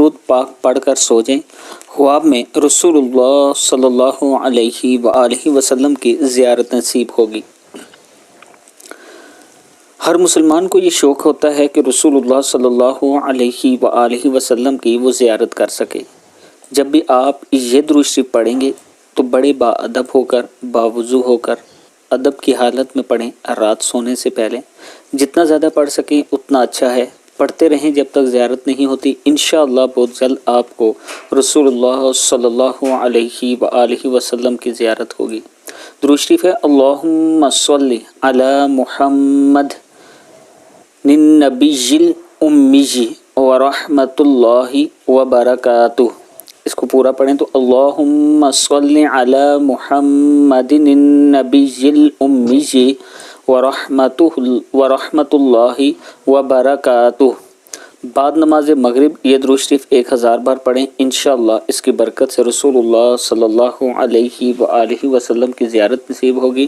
درود پاک پڑھ کر سو جائیں، خواب میں رسول اللہ صلی اللہ علیہ وآلہ وسلم کی زیارت نصیب ہوگی۔ ہر مسلمان کو یہ شوق ہوتا ہے کہ رسول اللہ صلی اللہ علیہ وآلہ وسلم کی وہ زیارت کر سکے۔ جب بھی آپ یہ درود شریف پڑھیں گے تو بڑے باادب ہو کر، باوضو ہو کر، ادب کی حالت میں پڑھیں۔ رات سونے سے پہلے جتنا زیادہ پڑھ سکیں اتنا اچھا ہے، پڑھتے رہیں جب تک زیارت نہیں ہوتی۔ انشاءاللہ بہت جلد آپ کو رسول اللہ صلی اللہ علیہ وآلہ وسلم کی زیارت ہوگی۔ درود شریف ہے اللہم صلی علی محمد النبی الامی ورحمۃ اللہ وبرکاتہ۔ اس کو پورا پڑھیں تو اللہم صلی علی محمد النبی الامی ورحمۃ اللہ وبرکاتہ۔ بعد نماز مغرب یہ درود شریف 1000 بار پڑھیں، انشاءاللہ اس کی برکت سے رسول اللہ صلی اللہ علیہ وآلہ وسلم کی زیارت نصیب ہوگی۔